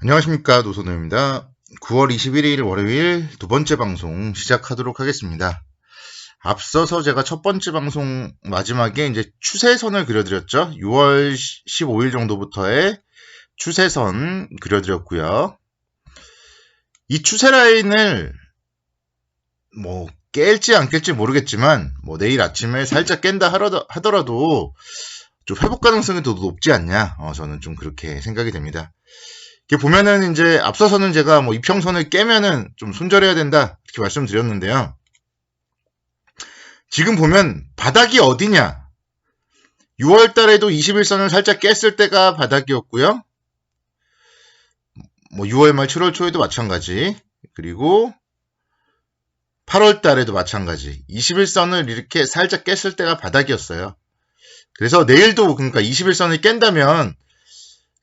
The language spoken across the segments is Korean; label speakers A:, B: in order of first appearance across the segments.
A: 안녕하십니까, 노선우입니다. 9월 21일 월요일 두 번째 방송 시작하도록 하겠습니다. 앞서서 제가 첫 번째 방송 마지막에 이제 추세선을 그려드렸죠. 6월 15일 정도부터의 추세선 그려드렸고요. 이 추세 라인을 뭐 깰지 안 깰지 모르겠지만 내일 아침에 살짝 깬다 하더라도 좀 회복 가능성이 더 높지 않냐, 저는 좀 그렇게 생각이 됩니다. 이렇게 보면은 이제 앞서서는 제가 이평선을 깨면은 좀 손절해야 된다 이렇게 말씀드렸는데요. 지금 보면 바닥이 어디냐? 6월 달에도 21선을 살짝 깼을 때가 바닥이었고요. 6월 말 7월 초에도 마찬가지. 그리고 8월 달에도 마찬가지. 21선을 이렇게 살짝 깼을 때가 바닥이었어요. 그래서 내일도 그러니까 21선을 깬다면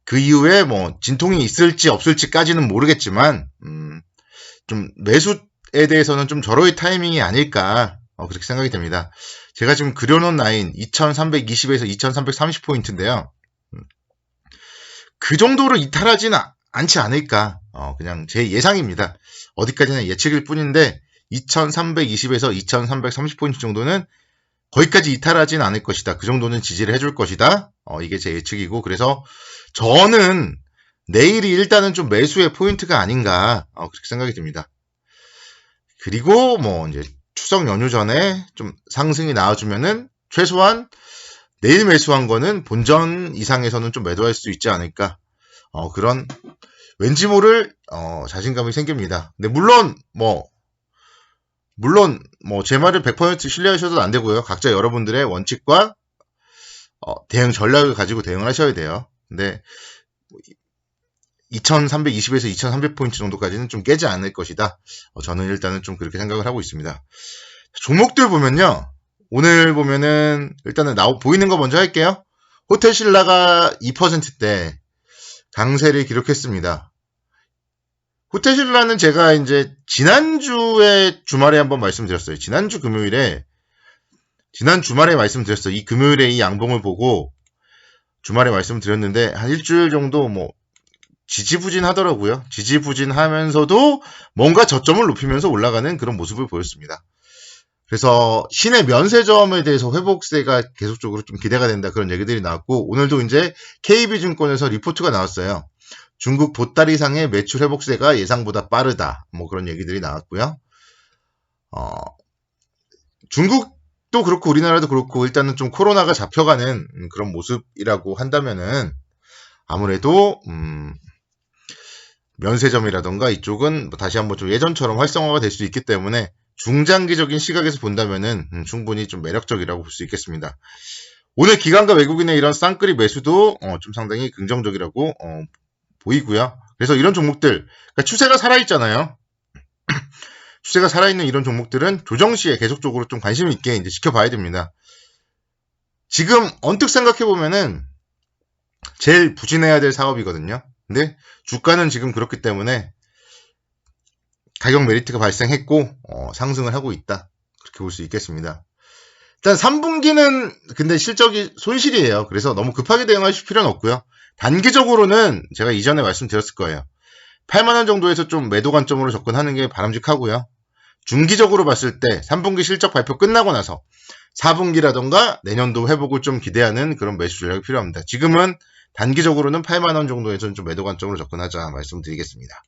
A: 그 이후에 진통이 있을지 없을지까지는 모르겠지만 좀 매수에 대해서는 좀 절호의 타이밍이 아닐까 그렇게 생각이 됩니다. 제가 지금 그려놓은 라인 2320에서 2330포인트인데요. 그 정도로 이탈하지는 않지 않을까, 그냥 제 예상입니다. 어디까지나 예측일 뿐인데 2320에서 2330포인트 정도는 거기까지 이탈하진 않을 것이다. 그 정도는 지지를 해줄 것이다. 이게 제 예측이고, 그래서 저는 내일이 일단은 좀 매수의 포인트가 아닌가 그렇게 생각이 듭니다. 그리고 이제 추석 연휴 전에 좀 상승이 나와주면은 최소한 내일 매수한 거는 본전 이상에서는 좀 매도할 수 있지 않을까, 그런 왠지 모를 자신감이 생깁니다. 근데 물론 제 말을 100% 신뢰하셔도 안 되고요. 각자 여러분들의 원칙과 대응 전략을 가지고 대응을 하셔야 돼요. 근데 2320에서 2300포인트 정도까지는 좀 깨지 않을 것이다. 저는 일단은 좀 그렇게 생각을 하고 있습니다. 종목들 보면요. 오늘 보면은 일단은 보이는 거 먼저 할게요. 호텔신라가 2%대 강세를 기록했습니다. 호텔신라는 제가 이제 지난주에 주말에 한번 말씀드렸어요. 지난 주말에 말씀드렸어요. 이 금요일에 이 양봉을 보고 주말에 말씀드렸는데 한 일주일 정도 지지부진하더라고요. 지지부진하면서도 뭔가 저점을 높이면서 올라가는 그런 모습을 보였습니다. 그래서 시내 면세점에 대해서 회복세가 계속적으로 좀 기대가 된다, 그런 얘기들이 나왔고, 오늘도 이제 KB증권에서 리포트가 나왔어요. 중국 보따리상의 매출 회복세가 예상보다 빠르다, 그런 얘기들이 나왔고요. 중국도 그렇고 우리나라도 그렇고 일단은 좀 코로나가 잡혀가는 그런 모습이라고 한다면은 아무래도 면세점이라던가 이쪽은 다시 한번 좀 예전처럼 활성화가 될 수 있기 때문에 중장기적인 시각에서 본다면은 충분히 좀 매력적이라고 볼 수 있겠습니다. 오늘 기관과 외국인의 이런 쌍끌이 매수도 좀 상당히 긍정적이라고 보이고요. 그래서 이런 종목들, 그러니까 추세가 살아있잖아요. 추세가 살아있는 이런 종목들은 조정 시에 계속적으로 좀 관심 있게 이제 지켜봐야 됩니다. 지금 언뜻 생각해보면은 제일 부진해야 될 사업이거든요. 근데 주가는 지금 그렇기 때문에 가격 메리트가 발생했고 상승을 하고 있다, 그렇게 볼 수 있겠습니다. 일단 3분기는 근데 실적이 손실이에요. 그래서 너무 급하게 대응하실 필요는 없고요. 단기적으로는 제가 이전에 말씀드렸을 거예요. 8만원 정도에서 좀 매도 관점으로 접근하는 게 바람직하고요. 중기적으로 봤을 때 3분기 실적 발표 끝나고 나서 4분기라던가 내년도 회복을 좀 기대하는 그런 매수 전략이 필요합니다. 지금은 단기적으로는 8만원 정도에서는 좀 매도 관점으로 접근하자 말씀드리겠습니다.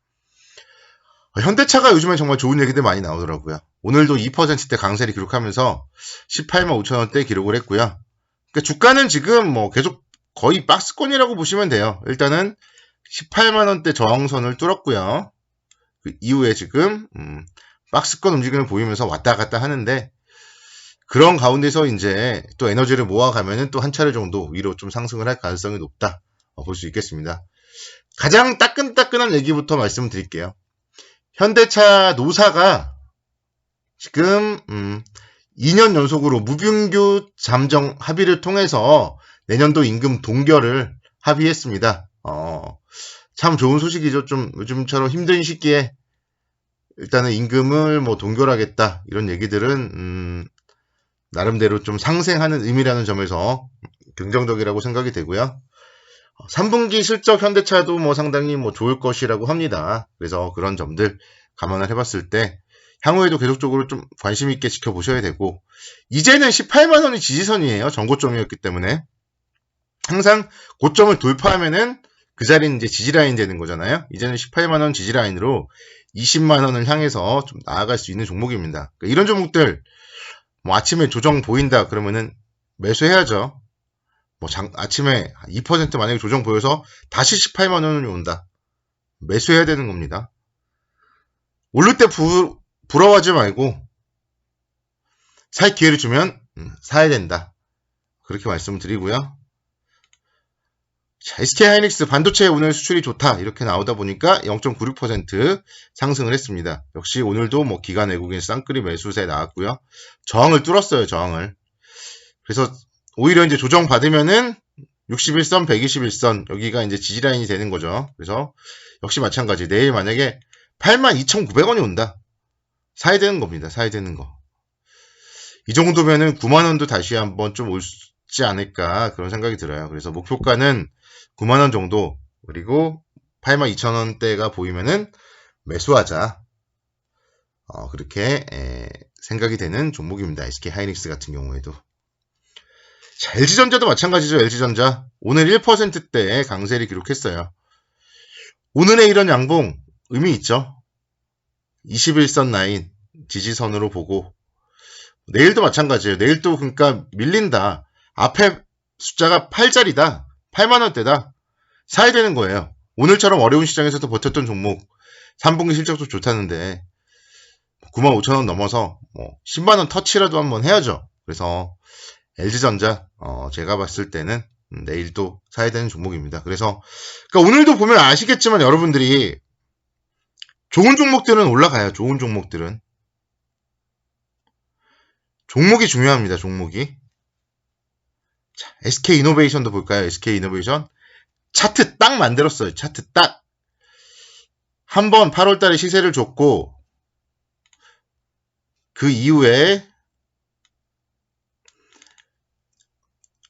A: 현대차가 요즘에 정말 좋은 얘기들 많이 나오더라고요. 오늘도 2%대 강세를 기록하면서 18만 5천원대 기록을 했고요. 그러니까 주가는 지금 계속 거의 박스권이라고 보시면 돼요. 일단은 18만원대 저항선을 뚫었고요. 그 이후에 지금 박스권 움직임을 보이면서 왔다 갔다 하는데, 그런 가운데서 이제 또 에너지를 모아가면은 또 한 차례 정도 위로 좀 상승을 할 가능성이 높다 볼 수 있겠습니다. 가장 따끈따끈한 얘기부터 말씀드릴게요. 현대차 노사가 지금 2년 연속으로 무분규 잠정 합의를 통해서 내년도 임금 동결을 합의했습니다. 참 좋은 소식이죠. 좀 요즘처럼 힘든 시기에 일단은 임금을 동결하겠다, 이런 얘기들은 나름대로 좀 상생하는 의미라는 점에서 긍정적이라고 생각이 되고요. 3분기 실적 현대차도 뭐 상당히 뭐 좋을 것이라고 합니다. 그래서 그런 점들 감안을 해봤을 때 향후에도 계속적으로 좀 관심 있게 지켜보셔야 되고, 이제는 18만 원이 지지선이에요. 전고점이었기 때문에 항상 고점을 돌파하면은 그 자리는 이제 지지라인 되는 거잖아요. 이제는 18만 원 지지라인으로 20만 원을 향해서 좀 나아갈 수 있는 종목입니다. 그러니까 이런 종목들 뭐 아침에 조정 보인다 그러면은 매수해야죠. 뭐 아침에 2% 만약에 조정 보여서 다시 18만 원이 온다. 매수해야 되는 겁니다. 오를 때 부러워하지 말고 살 기회를 주면 사야 된다. 그렇게 말씀을 드리고요. 자, SK하이닉스 반도체 오늘 수출이 좋다 이렇게 나오다 보니까 0.96% 상승을 했습니다. 역시 오늘도 뭐 기관 외국인 쌍끌이 매수세 나왔고요. 저항을 뚫었어요. 저항을. 그래서 오히려 이제 조정 받으면은 61선, 121선 여기가 이제 지지라인이 되는 거죠. 그래서 역시 마찬가지. 내일 만약에 82,900원이 온다. 사야 되는 겁니다. 사야 되는 거. 이 정도면은 9만 원도 다시 한번 좀 올지 않을까 그런 생각이 들어요. 그래서 목표가는 9만 원 정도, 그리고 82,000원대가 보이면은 매수하자. 그렇게 생각이 되는 종목입니다. SK하이닉스 같은 경우에도. 자, LG전자도 마찬가지죠. LG전자 오늘 1%대 강세를 기록했어요. 오늘의 이런 양봉 의미 있죠. 21선 라인 지지선으로 보고, 내일도 마찬가지예요. 내일도 그러니까 밀린다. 앞에 숫자가 8자리다. 8만원대다. 사야 되는 거예요. 오늘처럼 어려운 시장에서도 버텼던 종목, 3분기 실적도 좋다는데 95,000원 넘어서 뭐 10만원 터치라도 한번 해야죠. 그래서 LG전자 제가 봤을 때는 내일도 사야 되는 종목입니다. 그래서 그러니까 오늘도 보면 아시겠지만 여러분들이 좋은 종목들은 올라가요. 좋은 종목들은. 종목이 중요합니다. 종목이. 자, SK이노베이션도 볼까요? SK이노베이션 차트 딱 만들었어요. 차트 딱. 한번 8월달에 시세를 줬고 그 이후에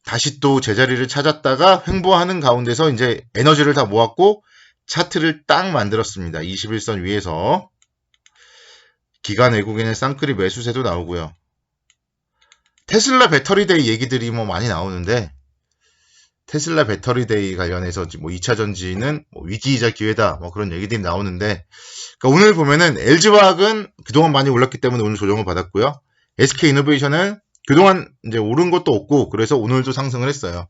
A: 다시 또 제자리를 찾았다가 횡보하는 가운데서 이제 에너지를 다 모았고 차트를 딱 만들었습니다. 21선 위에서 기관 외국인의 쌍끌이 매수세도 나오고요. 테슬라 배터리데이 얘기들이 뭐 많이 나오는데, 테슬라 배터리데이 관련해서 뭐 2차 전지는 뭐 위기이자 기회다 뭐 그런 얘기들이 나오는데, 그러니까 오늘 보면은 LG화학은 그동안 많이 올랐기 때문에 오늘 조정을 받았고요. SK이노베이션은 그동안 이제 오른 것도 없고 그래서 오늘도 상승을 했어요.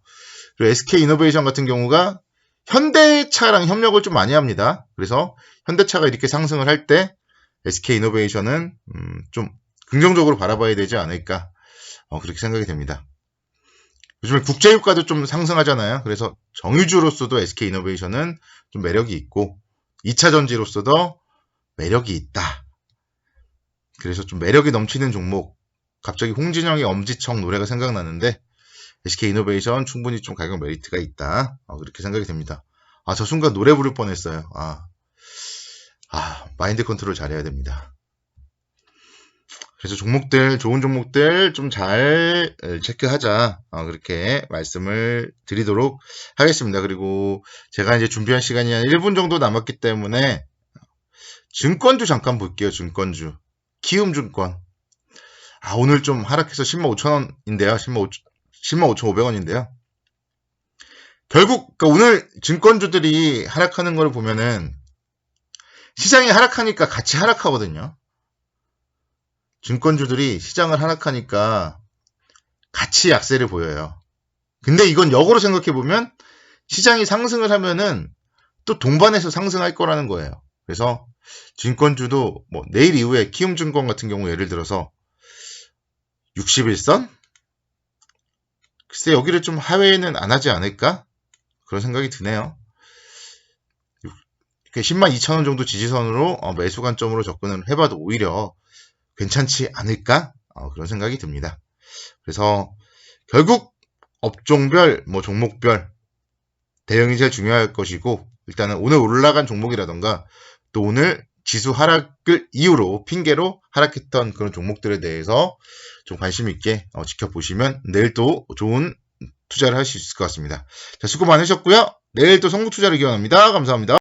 A: 그리고 SK이노베이션 같은 경우가 현대차랑 협력을 좀 많이 합니다. 그래서 현대차가 이렇게 상승을 할 때 SK이노베이션은 좀 긍정적으로 바라봐야 되지 않을까 그렇게 생각이 됩니다. 요즘에 국제유가도 좀 상승하잖아요. 그래서 정유주로서도 SK이노베이션은 좀 매력이 있고 2차 전지로서도 매력이 있다. 그래서 좀 매력이 넘치는 종목, 갑자기 홍진영의 엄지척 노래가 생각나는데 SK이노베이션 충분히 좀 가격 메리트가 있다. 그렇게 생각이 됩니다. 저 순간 노래 부를 뻔했어요. 마인드 컨트롤 잘해야 됩니다. 그래서 종목들, 좋은 종목들 좀 잘 체크하자. 그렇게 말씀을 드리도록 하겠습니다. 그리고 제가 이제 준비한 시간이 한 1분 정도 남았기 때문에 증권주 잠깐 볼게요. 증권주. 키움증권. 오늘 좀 하락해서 105,000원인데요. 105,500원인데요. 결국, 그러니까 오늘 증권주들이 하락하는 걸 보면은 시장이 하락하니까 같이 하락하거든요. 증권주들이 시장을 하락하니까 같이 약세를 보여요. 근데 이건 역으로 생각해보면 시장이 상승을 하면은 또 동반해서 상승할 거라는 거예요. 그래서 증권주도 뭐 내일 이후에 키움증권 같은 경우 예를 들어서 61선? 글쎄 여기를 좀 하회는 안 하지 않을까? 그런 생각이 드네요. 102,000원 정도 지지선으로 매수 관점으로 접근을 해봐도 오히려 괜찮지 않을까? 그런 생각이 듭니다. 그래서 결국 업종별, 뭐 종목별 대응이 제일 중요할 것이고, 일단은 오늘 올라간 종목이라던가 또 오늘 지수 하락을 이유로 핑계로 하락했던 그런 종목들에 대해서 좀 관심 있게 지켜보시면 내일 또 좋은 투자를 할 수 있을 것 같습니다. 자, 수고 많으셨고요. 내일 또 선구 투자를 기원합니다. 감사합니다.